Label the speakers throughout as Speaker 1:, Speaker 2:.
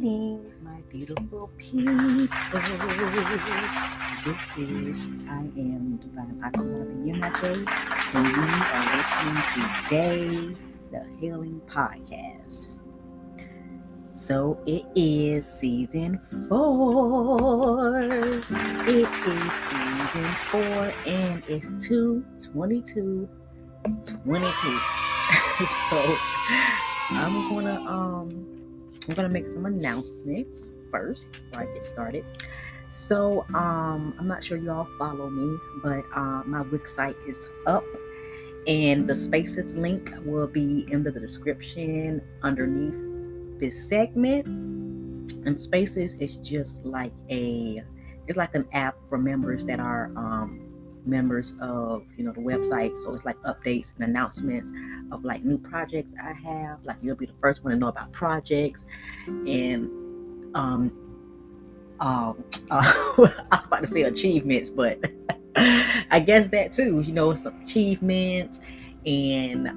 Speaker 1: Greetings, my beautiful people. This is I Am Divine Aqua Yamache, and you are listening to Day the Healing Podcast. So it is season 4. It is season 4, and it's 2/22/22. So I'm gonna make some announcements first before I get started. So I'm not sure you all follow me, but my website is up, and the Spaces link will be in the description underneath this segment. And Spaces is just like it's like an app for members that are members of the website. So it's like updates and announcements of like new projects I have. Like you'll be the first one to know about projects and I was about to say achievements, but I guess that too, some achievements and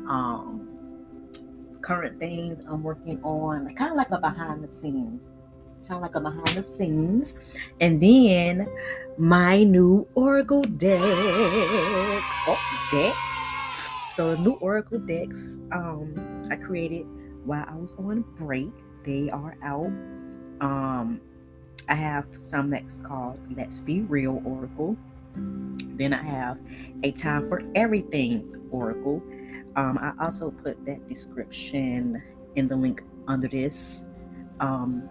Speaker 1: current things I'm working on, kind of like a behind the scenes. And then my new Oracle decks. So the new Oracle decks I created while I was on break. They are out. I have some that's called Let's Be Real Oracle. Then I have a Time for Everything Oracle. I also put that description in the link under this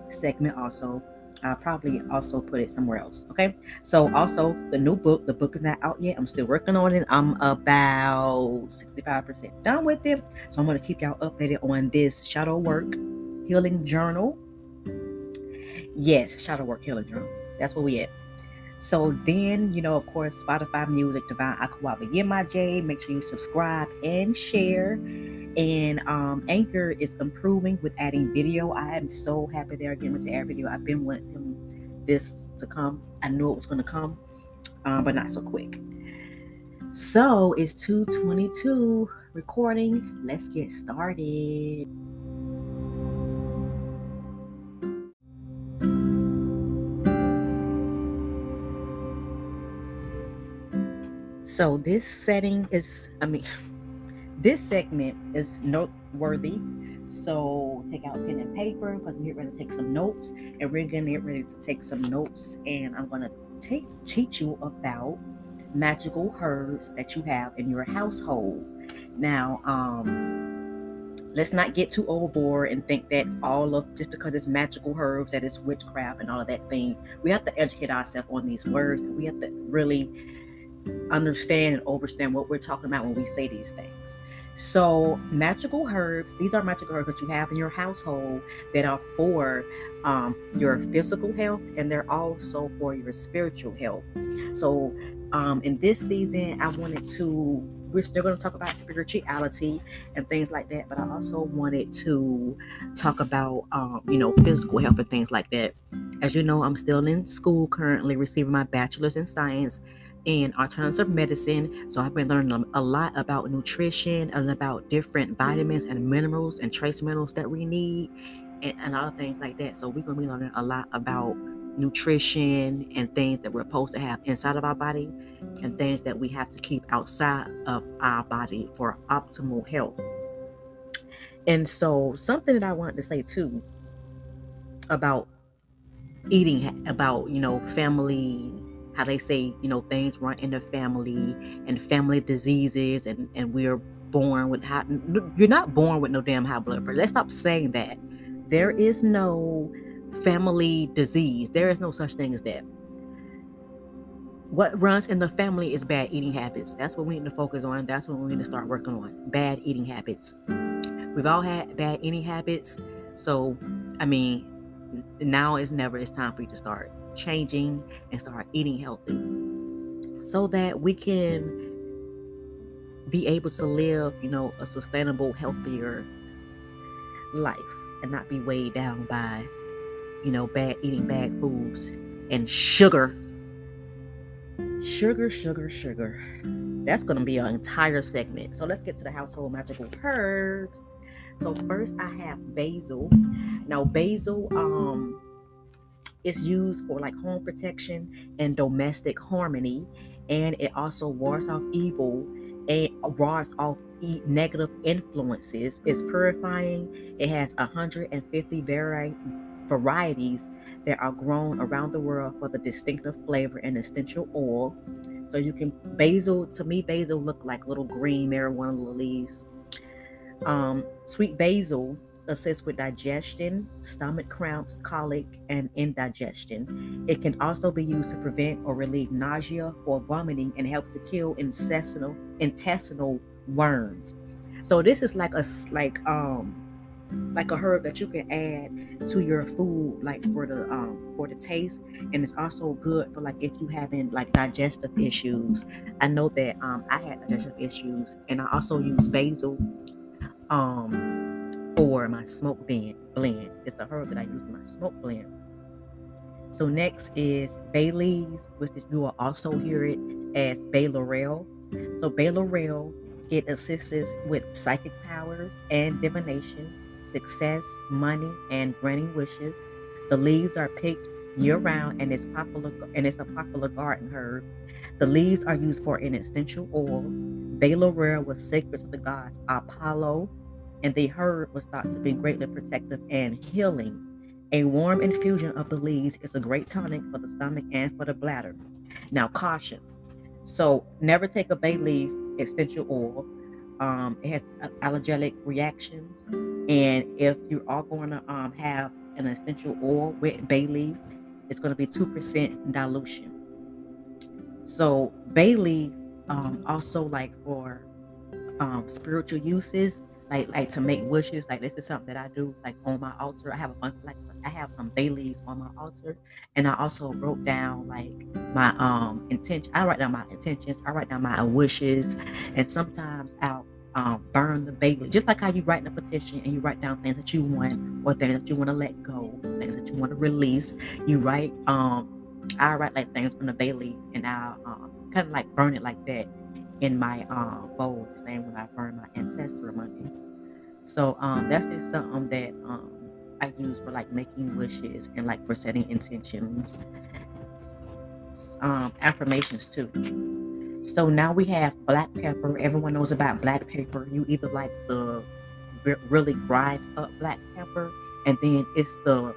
Speaker 1: segment also. I'll probably also put it somewhere else. Okay. So also the new book. The book is not out yet. I'm still working on it. I'm about 65% done with it. So I'm going to keep y'all updated on this Shadow Work Healing Journal. Yes, Shadow Work Healing Journal. That's where we at. So then, of course, Spotify Music, Divine Aqua Yamache. Make sure you subscribe and share. And Anchor is improving with adding video. I am so happy they're getting to add video. I've been wanting this to come. I knew it was going to come, but not so quick. So it's 2:22 recording. Let's get started. So this segment is noteworthy. So take out pen and paper because we're going to take some notes, and we're going to get ready to take some notes. And I'm going to teach you about magical herbs that you have in your household. Now, let's not get too overboard and think that just because it's magical herbs that it's witchcraft and all of that things. We have to educate ourselves on these words, and we have to really understand and understand what we're talking about when we say these things. So magical herbs, these are magical herbs that you have in your household that are for your physical health, and they're also for your spiritual health. So in this season, we're still going to talk about spirituality and things like that, but I also wanted to talk about physical health and things like that. As you know, I'm still in school currently, receiving my bachelor's in science in alternative medicine. So I've been learning a lot about nutrition and about different vitamins and minerals and trace minerals that we need and other things like that. So we're going to be learning a lot about nutrition and things that we're supposed to have inside of our body and things that we have to keep outside of our body for optimal health. And so something that I wanted to say too about eating, about family, how they say things run in the family and family diseases, and we're born with you're not born with no damn high blood pressure. Let's stop saying that. There is no family disease. There is no such thing as that. What runs in the family is bad eating habits. That's what we need to focus on. That's what we need to start working on. Bad eating habits. We've all had bad eating habits. So now is never. It's time for you to start changing and start eating healthy so that we can be able to live a sustainable, healthier life and not be weighed down by eating bad foods and sugar. That's going to be an entire segment. So let's get to the household magical herbs. So first I have basil. Now, basil is used for like home protection and domestic harmony, and it also wards off evil and wards off negative influences. It's purifying. It has 150 varieties that are grown around the world for the distinctive flavor and essential oil. So you can basil. To me, basil look like little green marijuana leaves. Sweet basil assists with digestion, stomach cramps, colic, and indigestion. It can also be used to prevent or relieve nausea or vomiting and help to kill intestinal worms. So this is like a herb that you can add to your food, like for the taste, and it's also good for like if you having like digestive issues. I know that I had digestive issues, and I also use basil for my smoke blend. It's the herb that I use in my smoke blend. So next is bay leaves, which is, you will also hear it as bay laurel. So bay laurel, it assists with psychic powers and divination, success, money, and granting wishes. The leaves are picked year round, and it's a popular garden herb. The leaves are used for an essential oil. Bay laurel was sacred to the gods Apollo, and the herb was thought to be greatly protective and healing. A warm infusion of the leaves is a great tonic for the stomach and for the bladder. Now, caution. So, never take a bay leaf essential oil. It has allergenic reactions, and if you are going to have an essential oil with bay leaf, it's going to be 2% dilution. So, bay leaf also like for spiritual uses, like to make wishes. Like this is something that I do like on my altar. I have a bunch like I have some bay leaves on my altar, and I also wrote down like my intention. I write down my intentions. I write down my wishes, and sometimes I'll burn the bay leaf, just like how you write in a petition and you write down things that you want or things that you want to let go, things that you want to release. You write I write like things from the bay leaf, and I'll kind of like burn it like that in my bowl, the same when I burn my ancestral money. So that's just something that I use for like making wishes and like for setting intentions, affirmations too. So now we have black pepper. Everyone knows about black pepper. You either like the really grind up black pepper, and then it's the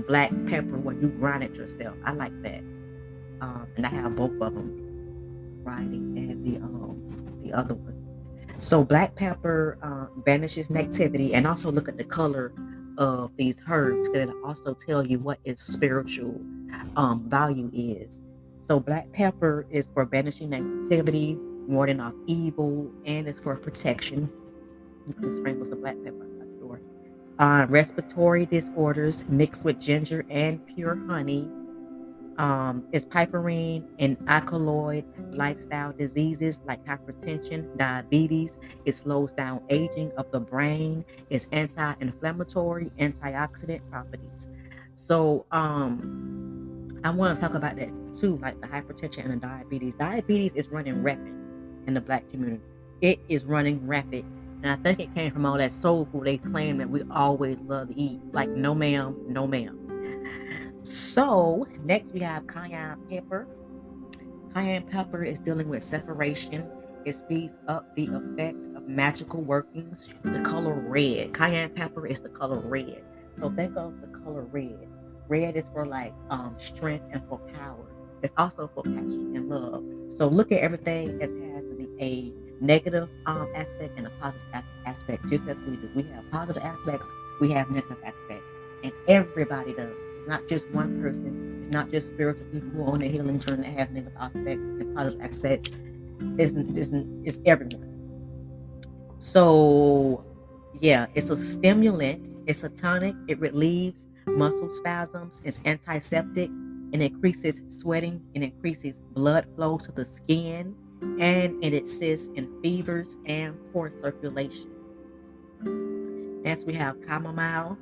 Speaker 1: black pepper when you grind it yourself. I like that, and I have both of them, grinding and the other one. So black pepper banishes negativity, and also look at the color of these herbs because it'll also tell you what its spiritual value is. So black pepper is for banishing negativity, warding off evil, and it's for protection. You can sprinkle some black pepper, I'm not sure. Respiratory disorders mixed with ginger and pure honey, is piperine and alkaloid lifestyle diseases like hypertension, diabetes. It slows down aging of the brain. It's anti-inflammatory, antioxidant properties. So I want to talk about that too, like the hypertension and the diabetes. Diabetes is running rampant in the black community. It is running rampant. And I think it came from all that soul food they claim that we always love to eat. Like, no ma'am, no ma'am. So next we have cayenne pepper. Cayenne pepper is dealing with separation. It speeds up the effect of magical workings. The color red. Cayenne pepper is the color red. So think of the color red. Red is for like strength and for power. It's also for passion and love. So look at everything as has a negative aspect and a positive aspect, just as we do. We have positive aspects, we have negative aspects, and everybody does. It's not just one person. It's not just spiritual people who are on the healing journey that have negative aspects and positive aspects. It's everyone. So, yeah, it's a stimulant, it's a tonic, it relieves muscle spasms, it's antiseptic, and increases sweating and increases blood flow to the skin, and it assists in fevers and poor circulation. Next, we have chamomile.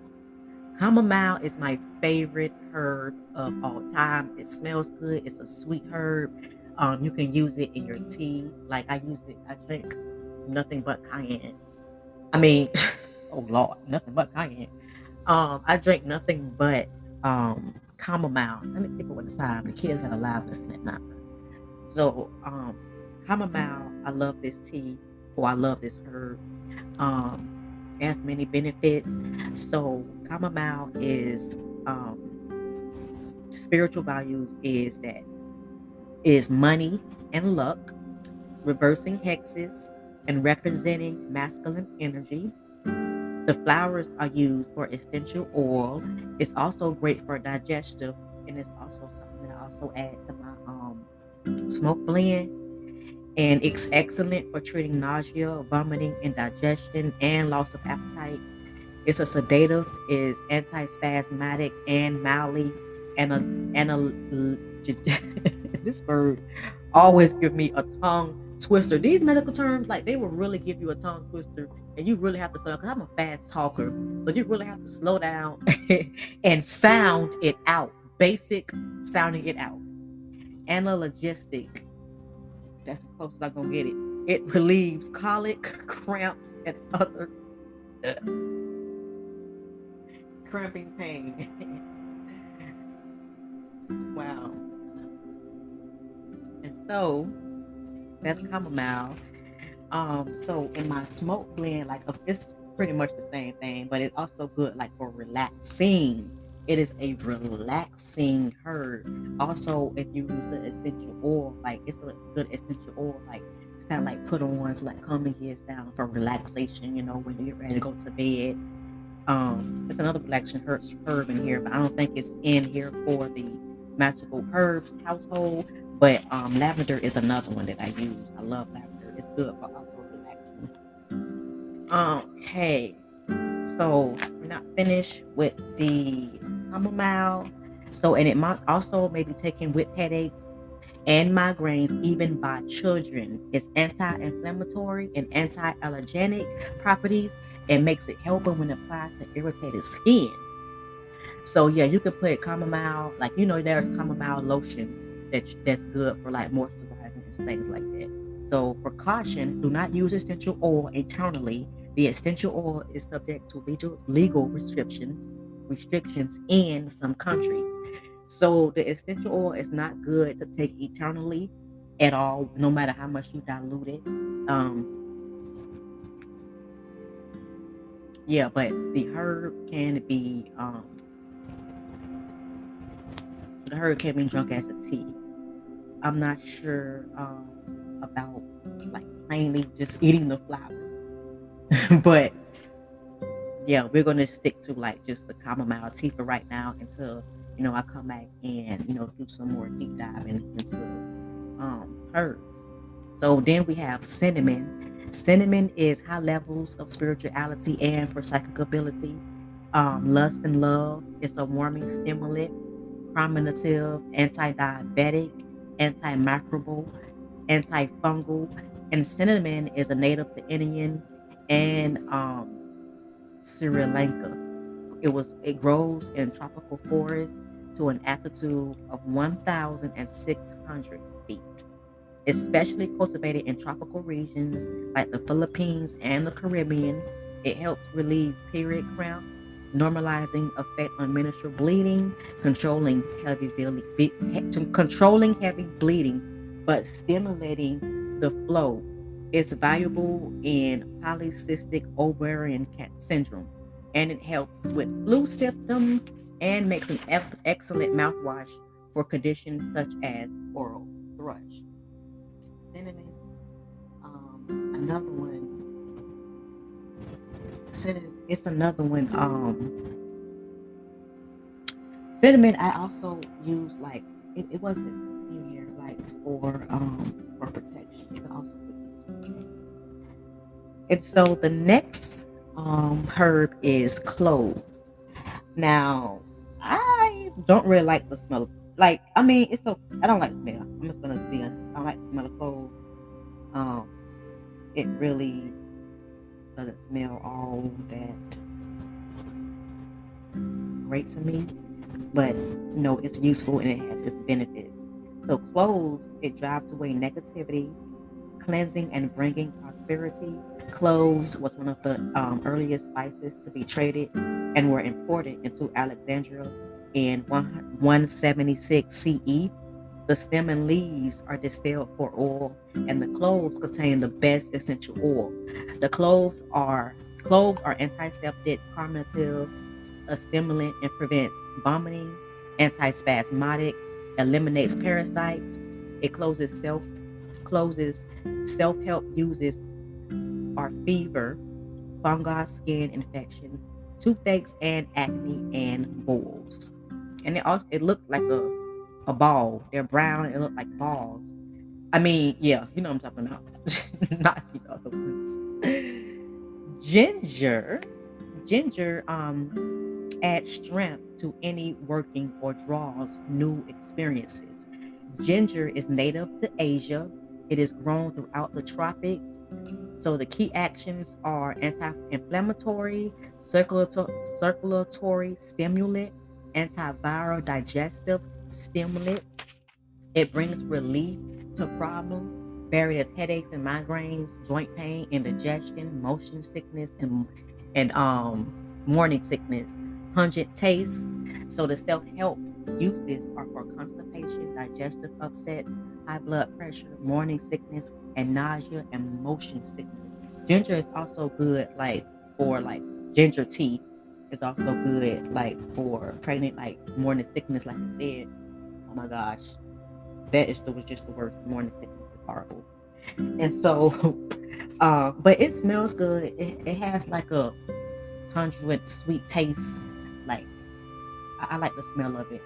Speaker 1: Chamomile is my favorite herb of all time. It smells good. It's a sweet herb. You can use it in your tea. Like I use it, I drink nothing but cayenne. I mean, Oh Lord, nothing but cayenne. I drink nothing but chamomile. Let me think of what the time. The kids are alive listening now. So chamomile, I love this tea or I love this herb. It has many benefits. So chamomile is spiritual values is money and luck, reversing hexes, and representing masculine energy. The flowers are used for essential oil. It's also great for digestive, and it's also something that I also add to my smoke blend. And it's excellent for treating nausea, vomiting, indigestion, and loss of appetite. It's a sedative, is antispasmodic, and mildly and this bird always give me a tongue twister. These medical terms, like they will really give you a tongue twister, and you really have to slow down. Because I'm a fast talker, so you really have to slow down and sound it out. Basic sounding it out. Analogistic. That's as close as I'm gonna get it. It relieves colic, cramps, and other uh, cramping pain. Wow. And so that's chamomile. So in my smoke blend, like it's pretty much the same thing, but it's also good like for relaxing. It is a relaxing herb. Also, if you use the essential oil, like it's a good essential oil, like to kind of like put on to like calm the kids down for relaxation, when you get ready to go to bed. It's another relaxation herb in here, but I don't think it's in here for the magical herbs household. But lavender is another one that I use. I love lavender. It's good for also relaxing. Okay, so we're not finished with the chamomile. So, and it might also maybe taken with headaches and migraines, even by children. It's anti-inflammatory and anti-allergenic properties and makes it helpful when applied to irritated skin. So yeah, you can put chamomile, like there's chamomile lotion that's good for like moisturizing and things like that. So precaution: do not use essential oil internally. The essential oil is subject to legal restrictions in some countries. So the essential oil is not good to take eternally at all, no matter how much you dilute it. Yeah, but the herb can be drunk as a tea. I'm not sure about like plainly just eating the flower, but yeah, we're gonna stick to like just the chamomile tea for right now until I come back and do some more deep diving into herbs. So then we have cinnamon. Cinnamon is high levels of spirituality and for psychic ability. Lust and love. It's a warming stimulant, premonitive, anti-diabetic, antimicrobial, antifungal, and cinnamon is a native to Indian and Sri Lanka. It grows in tropical forests to an altitude of 1,600 feet, especially cultivated in tropical regions like the Philippines and the Caribbean. It helps relieve period cramps, normalizing effect on menstrual bleeding, controlling heavy bleeding, but stimulating the flow. It's valuable in polycystic ovarian syndrome, and it helps with flu symptoms and makes an excellent mouthwash for conditions such as oral thrush. Cinnamon. Another one. Cinnamon. It's another one. Cinnamon. I also use like it wasn't in here like for protection. It could also be used. And so the next herb is cloves. Now I don't really like the smell. Like I mean, it's so I don't like the smell. I'm just gonna be honest. I don't like the smell of cloves. Um, it really doesn't smell all that great to me, but it's useful and it has its benefits. So cloves, it drives away negativity, cleansing and bringing prosperity. Cloves was one of the earliest spices to be traded and were imported into Alexandria in 176 CE. The stem and leaves are distilled for oil, and the cloves contain the best essential oil. The cloves are antiseptic, carminative, a stimulant, and prevents vomiting, antispasmodic, eliminates parasites. It closes self-help uses are fever, fungal skin infections, toothaches, and acne and boils. And it looks like a ball. They're brown. It look like balls. I mean, yeah, you know what I'm talking about. Not the other ones. Ginger, ginger adds strength to any working or draws new experiences. Ginger is native to Asia. It is grown throughout the tropics. So the key actions are anti-inflammatory, circulatory stimulant, antiviral digestive stimulant. It brings relief to problems varied as headaches and migraines, joint pain, indigestion, motion sickness, and morning sickness. Pungent taste. So the self-help uses are for constipation, digestive upset, high blood pressure, morning sickness, and nausea and motion sickness. Ginger is also good for ginger tea is also good for pregnant morning sickness, like I said. Oh my gosh, was just the worst. Morning sickness is horrible. And so, but it smells good. It has like a pungent, sweet taste. Like I like the smell of it.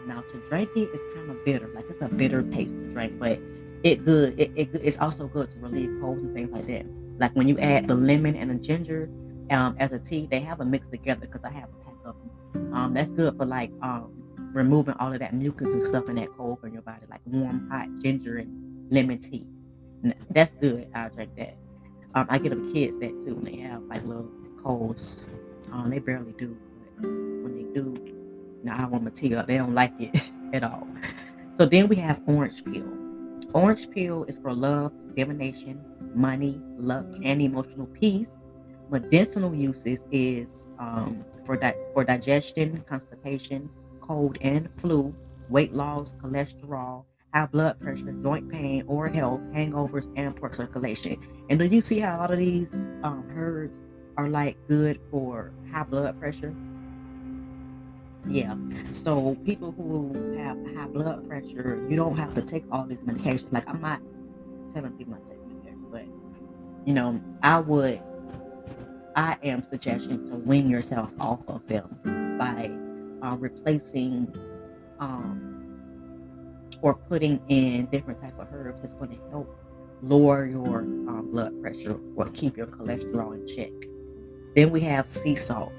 Speaker 1: Now to drink it, it's kind of bitter. Like it's a bitter taste to drink, but it's also good to relieve colds and things like that. Like when you add the lemon and the ginger, as a tea, they have them mixed together because I have a pack of them. That's good for removing all of that mucus and stuff in that cold from your body, like warm, hot ginger and lemon tea. That's good. I'll drink that. I give the kids that too when they have like little colds. They barely do, but when they do, I don't want my tea up. They don't like it at all. So then we have orange peel. Orange peel is for love, divination, money, luck, and emotional peace. Medicinal uses is for digestion, constipation, cold and flu, weight loss, cholesterol, high blood pressure, joint pain, oral health, hangovers, and poor circulation. And do you see how a lot of these herbs are like good for high blood pressure? Yeah. So people who have high blood pressure, you don't have to take all these medications. Like I'm not telling people not to take medication, but I am suggesting to wean yourself off of them by replacing um, or putting in different type of herbs that's going to help lower your blood pressure or keep your cholesterol in check. Then we have sea salt.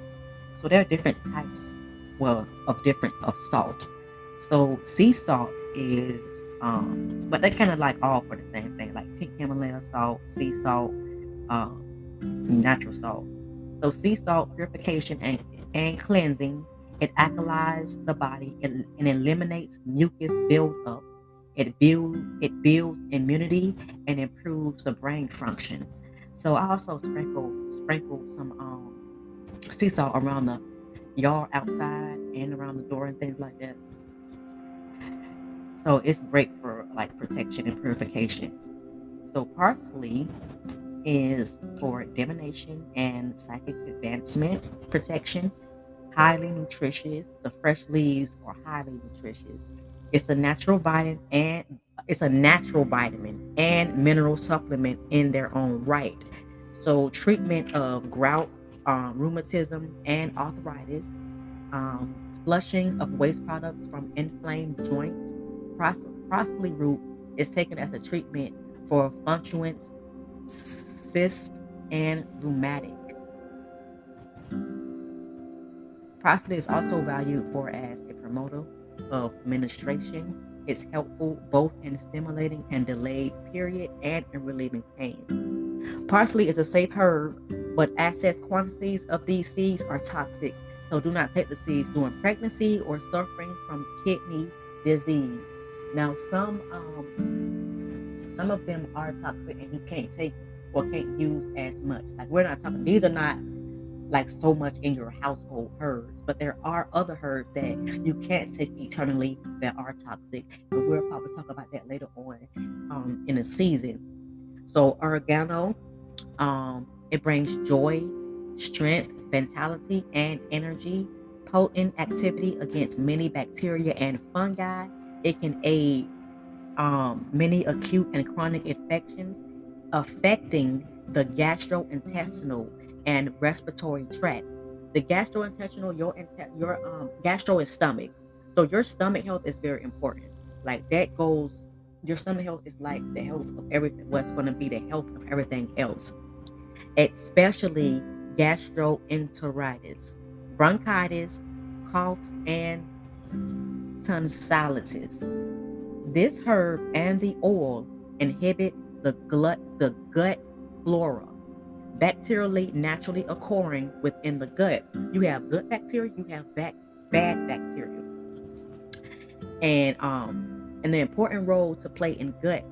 Speaker 1: So there are different types, of salt. So sea salt is, but they kind of like all for the same thing, like pink Himalaya salt, sea salt, um, natural salt. So sea salt purification and cleansing. It alkalizes the body and eliminates mucus buildup. It builds immunity and improves the brain function. So I also sprinkle some sea salt around the yard outside and around the door and things like that. So it's great for like protection and purification. So parsley is for divination and psychic advancement, protection, highly nutritious. The fresh leaves are highly nutritious. It's a natural vitamin and mineral supplement in their own right. So treatment of gout, rheumatism, and arthritis, flushing of waste products from inflamed joints. Parsley root is taken as a treatment for fluctuants, cyst, and rheumatic. Parsley is also valued for as a promoter of menstruation. It's helpful both in stimulating and delayed period and in relieving pain. Parsley is a safe herb, but excess quantities of these seeds are toxic. So do not take the seeds during pregnancy or suffering from kidney disease. Now, some of them are toxic and you can't take them. or can't use as much. Like we're not talking, these are not like so much in your household herbs, but there are other herbs that you can't take eternally that are toxic, and we'll probably talk about that later on in the season. So oregano, it brings joy, strength, vitality, and energy. Potent activity against many bacteria and fungi. It can aid many acute and chronic infections affecting the gastrointestinal and respiratory tracts. The gastrointestinal, your gastro is stomach, so your stomach health is very important. Like that goes, your stomach health is like the health of everything. What's going to be the health of everything else, especially gastroenteritis, bronchitis, coughs, and tonsillitis. This herb and the oil inhibit the gut flora, bacterially naturally occurring within the gut. You have good bacteria, you have bad bacteria. And the important role to play in gut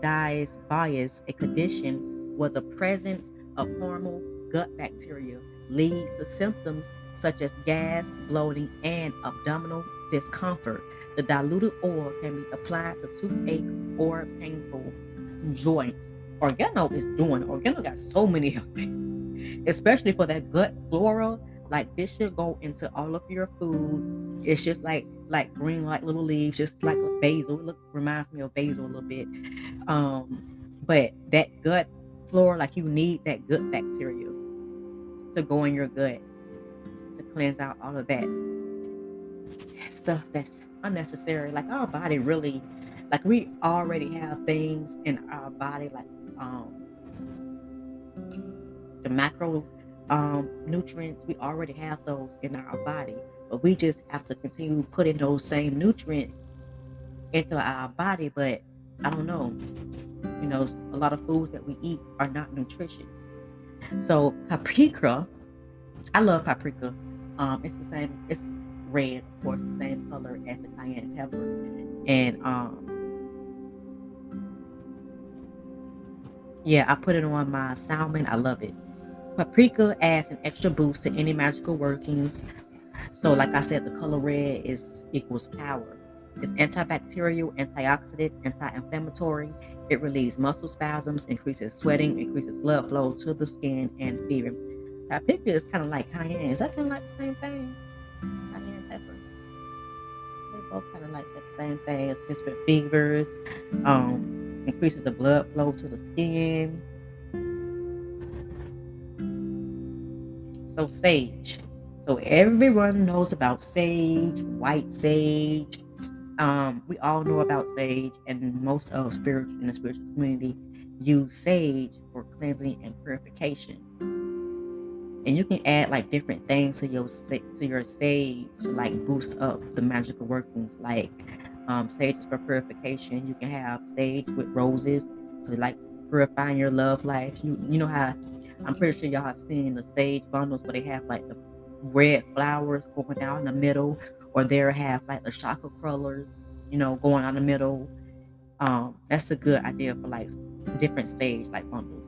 Speaker 1: bias, a condition where the presence of harmful gut bacteria leads to symptoms such as gas, bloating, and abdominal discomfort. The diluted oil can be applied to toothache or painful joints. Organo got so many health, especially for that gut flora. Like this should go into all of your food. It's just like green, like little leaves, just like basil. It reminds me of basil a little bit. But that gut flora, like you need that gut bacteria to go in your gut to cleanse out all of that stuff that's unnecessary. Like our body really, like we already have things in our body, like the macro nutrients. We already have those in our body, but we just have to continue putting those same nutrients into our body. But I don't know, a lot of foods that we eat are not nutritious. So paprika, I love paprika. It's the same. It's red, of course, the same color as the cayenne pepper. And yeah, I put it on my salmon. I love it. Paprika adds an extra boost to any magical workings. So, like I said, the color red is equals power. It's antibacterial, antioxidant, anti-inflammatory. It relieves muscle spasms, increases sweating, increases blood flow to the skin, and fever. Paprika is kind of like cayenne. Is that kind of like the same thing? Cayenne pepper. They both kind of like the same thing. Assists with fevers. Increases the blood flow to the skin. So sage. So everyone knows about sage, white sage. We all know about sage, and most of the spiritual community use sage for cleansing and purification. And you can add like different things to your sage to like boost up the magical workings. Like sage is for purification. You can have sage with roses to like purifying your love life. You know how I'm pretty sure y'all have seen the sage bundles where they have like the red flowers going down the middle, or they have like the chakra colors, going down the middle. That's a good idea for like different sage like bundles.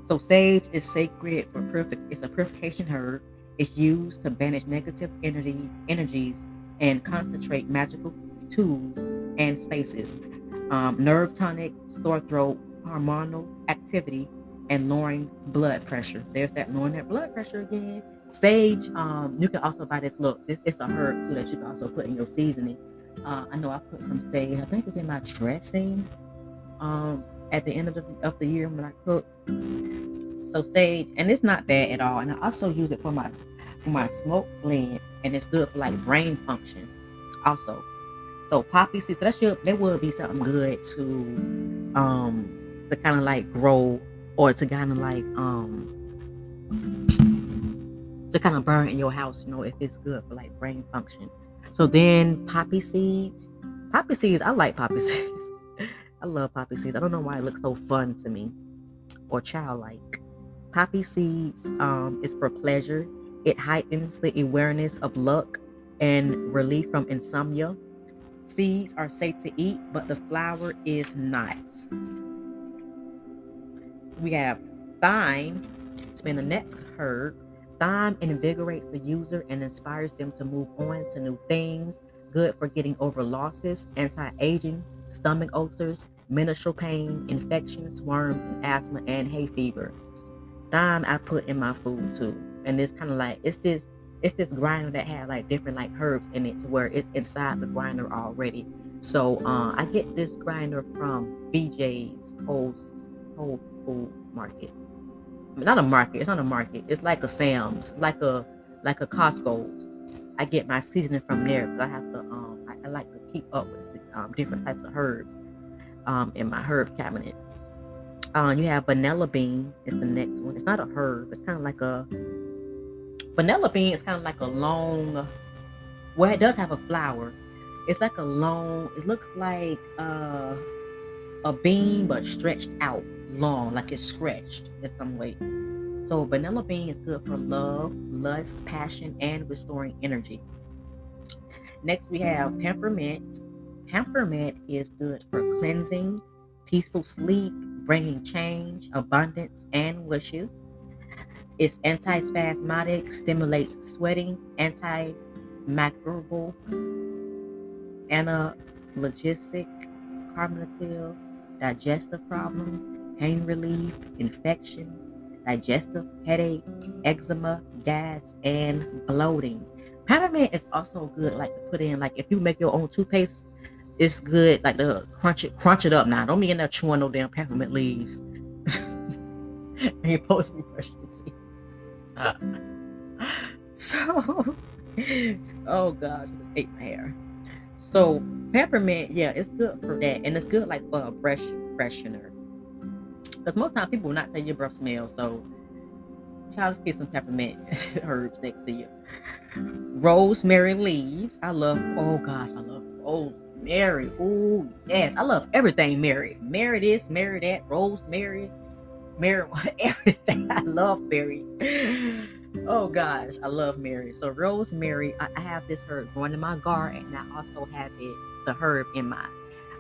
Speaker 1: So sage is sacred for perfect. It's a purification herb. It's used to banish negative energies and concentrate magical tools and spaces. Nerve tonic, sore throat, hormonal activity, and lowering blood pressure. There's that lowering that blood pressure again. Sage, you can also buy this. Look, it's a herb too that you can also put in your seasoning. I know I put some sage. I think it's in my dressing. At the end of the year when I cook. So sage, and it's not bad at all. And I also use it for my smoke blend, and it's good for like brain function also. So poppy seeds, so that would be something good to kind of like grow, or to kind of like to kind of burn in your house, if it's good for like brain function. So then poppy seeds. Poppy seeds, I like poppy seeds. I love poppy seeds. I don't know why it looks so fun to me or childlike. Poppy seeds is for pleasure. It heightens the awareness of luck and relief from insomnia. Seeds are safe to eat, but the flower is not. We have thyme. It's been the next herb. Thyme invigorates the user and inspires them to move on to new things. Good for getting over losses, anti-aging, stomach ulcers, menstrual pain, infections, worms, and asthma, and hay fever. Thyme I put in my food too, and it's kind of like it's this grinder that had like different like herbs in it to where it's inside the grinder already. So I get this grinder from BJ's Whole Food Market. Not a market. It's not a market. It's like a Sam's, like a Costco's. I get my seasoning from there because I have to. I like to keep up with different types of herbs in my herb cabinet. You have vanilla bean is the next one. It's not a herb. It's kind of like a vanilla bean. It's kind of like a long. Well, it does have a flower. It's like a long. It looks like a bean but stretched out long, like it's stretched in some way. So vanilla bean is good for love, lust, passion, and restoring energy. Next we have peppermint. Peppermint is good for cleansing, peaceful sleep, bringing change, abundance, and wishes. It's anti-spasmodic, stimulates sweating, antimicrobial, analgesic, carminative, digestive problems, pain relief, infections, digestive headache, eczema, gas, and bloating. Peppermint is also good, like to put in, like if you make your own toothpaste, it's good, like to crunch it up. Now, don't be in there chewing no damn peppermint leaves. Ain't supposed to be brushing your teeth. So, oh gosh, I just ate my hair. So peppermint, yeah, it's good for that, and it's good like for a breath freshener. Because most time people will not tell your breath smell. So try to get some peppermint herbs next to you. Rosemary leaves. I love. Oh gosh, I love rosemary. Oh yes, I love everything Mary. Mary this, Mary that. Rosemary, Mary, everything. I love berry. Oh gosh, I love Mary. So rosemary, I have this herb growing in my garden, and I also have the herb in my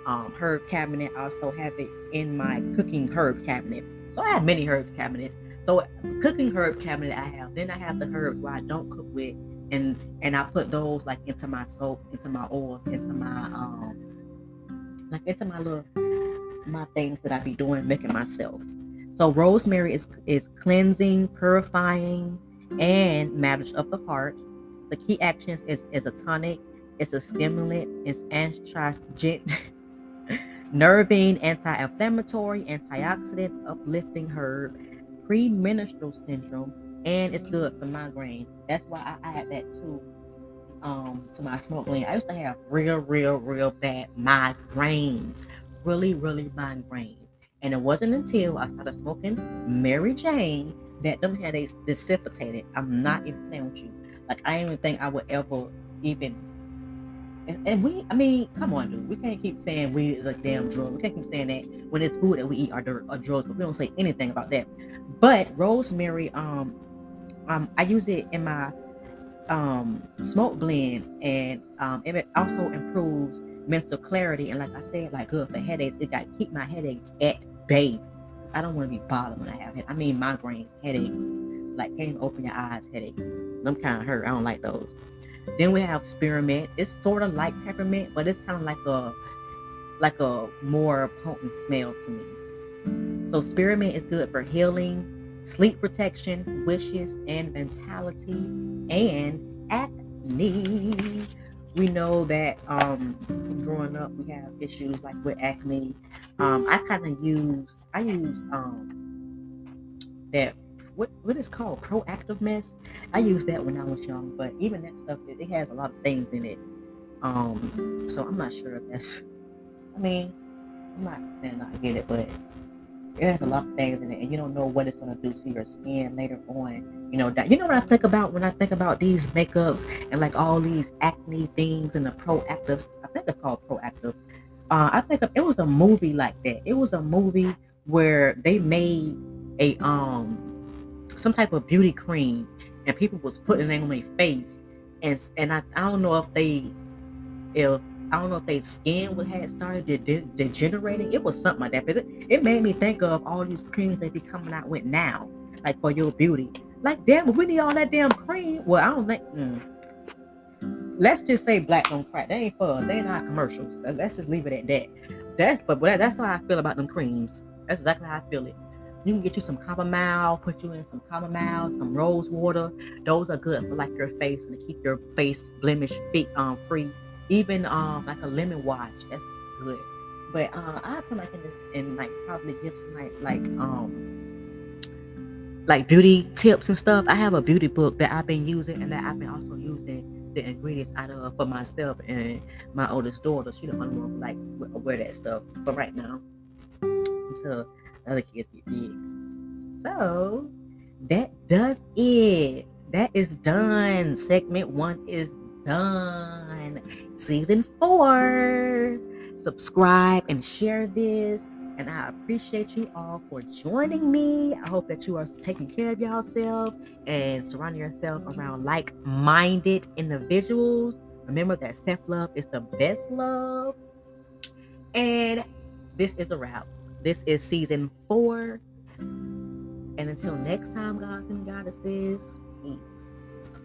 Speaker 1: herb cabinet. I also have it in my cooking herb cabinet. So I have many herb cabinets. So cooking herb cabinet I have. Then I have the herbs where I don't cook with, and I put those like into my soaps, into my oils, into my like into my little my things that I be doing making myself. So rosemary is cleansing, purifying, and matters of the heart. The key actions is a tonic, it's a stimulant, it's antioxidant, nervine, anti-inflammatory, antioxidant, uplifting herb, premenstrual syndrome, and it's good for migraines. That's why I add that too to my smoke gland. I used to have real bad migraines. Really migraines. And it wasn't until I started smoking Mary Jane that them headaches dissipated. I'm not even playing with you. Like I didn't even think I would ever even and we, I mean, come on, dude. We can't keep saying weed is a damn drug. We can't keep saying that when it's food that we eat are drugs, but we don't say anything about that. But rosemary, I use it in my smoke blend, and it also improves mental clarity, and like I said, like good for headaches. It got keep my headaches at bay. I don't want to be bothered when I have it. I mean migraines, headaches, like can't even open your eyes headaches. Them kind of hurt. I don't like those. Then we have spearmint. It's sort of like peppermint, but it's kind of like a more potent smell to me. So spearmint is good for healing, sleep protection, wishes, and mentality, and acne. We know that growing up we have issues like with acne. I use that what is called proactive mess. I used that when I was young, but even that stuff it has a lot of things in it. So I'm not sure if that's. I mean, I'm not saying I get it, but it has a lot of things in it, and you don't know what it's going to do to your skin later on. You know what I think about when I think about these makeups and like all these acne things and the proactives. I think it's called proactive. I think it was a movie like that. It was a movie where they made a some type of beauty cream, and people was putting it on their face, and I don't know if I don't know if their skin had started degenerating. It was something like that. But it made me think of all these creams they be coming out with now, like for your beauty. Like, damn, if we need all that damn cream, well, I don't think. Let's just say black don't crack. They ain't for us. They ain't our commercials. Let's just leave it at that. That's how I feel about them creams. That's exactly how I feel it. You can get you some chamomile, put you in some chamomile, some rose water. Those are good for like your face and to keep your face blemish free. Even like a lemon wash, that's good. But I come back and like probably give some like beauty tips and stuff. I have a beauty book that I've been using and that I've been also using the ingredients out of for myself and my oldest daughter. She the only one who like wear that stuff for right now until the other kids get big. So that does it. That is done. Segment 1 is done. Season 4. Subscribe and share this. And I appreciate you all for joining me. I hope that you are taking care of yourself and surrounding yourself around like-minded individuals. Remember that self-love is the best love. And this is a wrap. This is season 4. And until next time, guys and goddesses, peace.